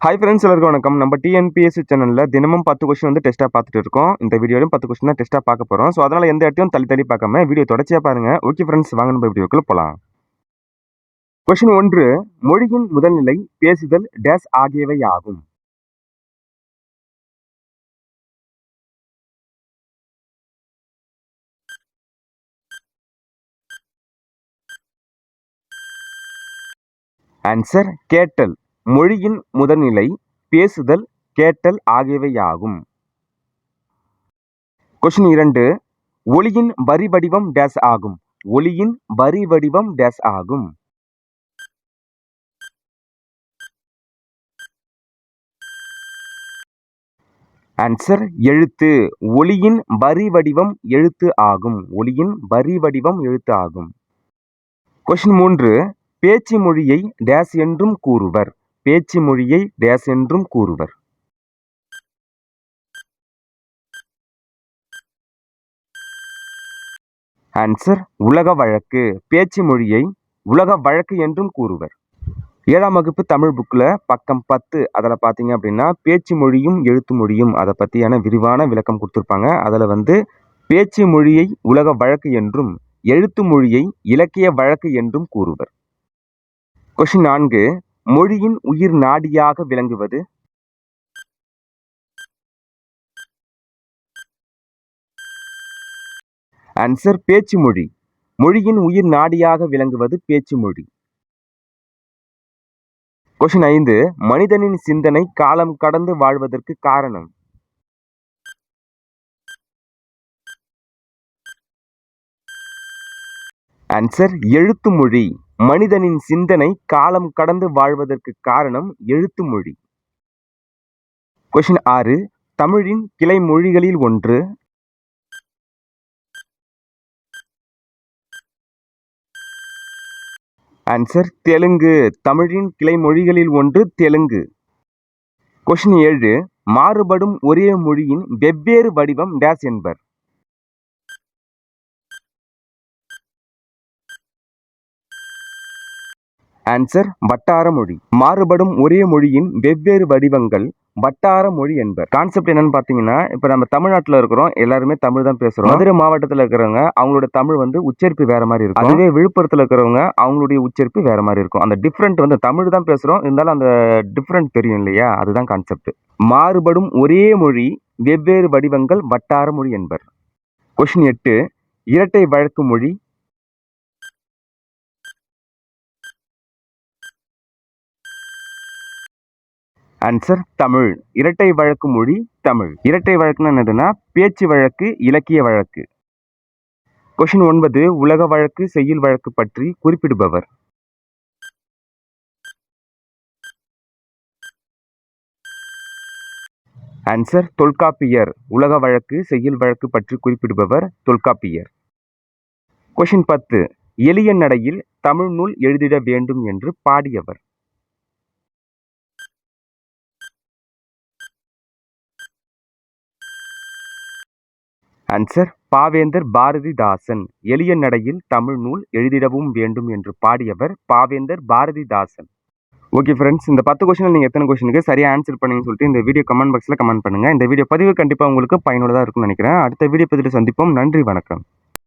Hi friends, எல்லாருக்கும் வணக்கம். நம்ம டிஎன்பிஎஸ்சி சேனலில் தினமும் 10 கொஸ்டின் வந்து டெஸ்ட்டாக பார்த்துட்டு இருக்கோம். இந்த வீடியோலையும் 10 கொஸ்டின் தான் டெஸ்ட்டாக பார்க்க போகிறோம். ஸோ அதனால் எந்த இடத்தையும் தள்ளி பார்க்காம வீடியோ தொடர்ச்சியாக பாருங்கள். ஓகே ஃப்ரெண்ட்ஸ், வாங்க நம்ம வீடியோக்குள்ள போகலாம். கொஸ்டின் 1, மொழியின் முதல்நிலை பேசுதல் டேஸ் ஆகியவை ஆகும். ஆன்சர் கேட்டல். மொழியின் முதல்நிலை பேசுதல் கேட்டல் ஆகியவை ஆகும். கொஸ்டின் 2, ஒலியின் வரி வடிவம் டேஸ் ஆகும். ஒலியின் வரி வடிவம் டேஸ் ஆகும். ஆன்சர் எழுத்து. ஒலியின் வரி வடிவம் எழுத்து ஆகும். ஒலியின் வரி வடிவம் எழுத்து ஆகும். கொஸ்டின் 3, பேச்சு மொழியை டேஸ் என்றும் கூறுவர். பேச்சு மொழியை டேஸ் என்றும் கூறுவர். ஆன்சர் உலக வழக்கு. பேச்சு மொழியை உலக வழக்கு என்றும் கூறுவர். 7ஆம் வகுப்பு தமிழ் புக்கில் பக்கம் 10 அதில் பார்த்தீங்க அப்படின்னா பேச்சு மொழியும் எழுத்து மொழியும் அதை பற்றியான விரிவான விளக்கம் கொடுத்துருப்பாங்க. அதில் வந்து பேச்சு மொழியை உலக வழக்கு என்றும் எழுத்து மொழியை இலக்கிய வழக்கு என்றும் கூறுவர். கொஸ்டின் 4, மொழியின் உயிர் நாடியாக விளங்குவது. ஆன்சர் பேச்சு மொழி. மொழியின் உயிர் நாடியாக விளங்குவது பேச்சு மொழி. கொஸ்டின் 5, மனிதனின் சிந்தனை காலம் கடந்து வாழ்வதற்கு காரணம். ஆன்சர் எழுத்து மொழி. மனிதனின் சிந்தனை காலம் கடந்து வாழ்வதற்கு காரணம் எழுத்து மொழி. கொஸ்டின் 6, தமிழின் கிளை மொழிகளில் ஒன்று. ஆன்சர் தெலுங்கு. தமிழின் கிளை மொழிகளில் ஒன்று தெலுங்கு. கொஸ்டின் 7, மாறுபடும் ஒரே மொழியின் வெவ்வேறு வடிவம் டேஸ் என்பர். ஆன்சர் வட்டார மொழி. மாறுபடும் ஒரே மொழியின் வெவ்வேறு வடிவங்கள் வட்டார மொழி என்பர். கான்செப்ட் என்னன்னு பார்த்தீங்கன்னா, இப்போ நம்ம தமிழ்நாட்டில் இருக்கிறோம், எல்லாருமே தமிழ் தான் பேசுகிறோம். மதுரை மாவட்டத்தில் இருக்கிறவங்க அவங்களோட தமிழ் வந்து உச்சரிப்பு வேற மாதிரி இருக்கும். அதுவே விழுப்புரத்தில் இருக்கிறவங்க அவங்களுடைய உச்சரிப்பு வேற மாதிரி இருக்கும். அந்த டிஃப்ரெண்ட் வந்து தமிழ் தான் பேசுகிறோம், இருந்தாலும் அந்த டிஃப்ரெண்ட் தெரியும் இல்லையா, அதுதான் கான்செப்ட். மாறுபடும் ஒரே மொழி வெவ்வேறு வடிவங்கள் வட்டார மொழி என்பர். கொஸ்டின் 8, இரட்டை வழக்கு மொழி. ஆன்சர் தமிழ். இரட்டை வழக்கு மொழி தமிழ். இரட்டை வழக்குன்னு என்னதுன்னா பேச்சு வழக்கு இலக்கிய வழக்கு. கொஸ்டின் 9, உலக வழக்கு செய்யுள் வழக்கு பற்றி குறிப்பிடுபவர். ஆன்சர் தொல்காப்பியர். உலக வழக்கு செய்யுள் வழக்கு பற்றி குறிப்பிடுபவர் தொல்காப்பியர். கொஸ்டின் 10, எளிய நடையில் தமிழ் நூல் எழுதிட வேண்டும் என்று பாடியவர். ஆன்சர் பாவேந்தர் பாரதிதாசன். எளிய நடையில் தமிழ் நூல் எழுதிடவும் வேண்டும் என்று பாடியவர் பாவேந்தர் பாரதிதாசன். ஓகே ஃப்ரெண்ட்ஸ், இந்த 10 கொஸ்டினில் நீங்கள் எத்தனை கொஸ்டினுக்கு சரியாக ஆன்சர் பண்ணீங்கன்னு சொல்லிட்டு இந்த வீடியோ கமெண்ட் பாக்ஸில் கமெண்ட் பண்ணுங்கள். இந்த வீடியோ பதிவு கண்டிப்பாக உங்களுக்கு பயனுள்ளதாக இருக்கும்னு நினைக்கிறேன். அடுத்த வீடியோ பதிவில் சந்திப்போம். நன்றி, வணக்கம்.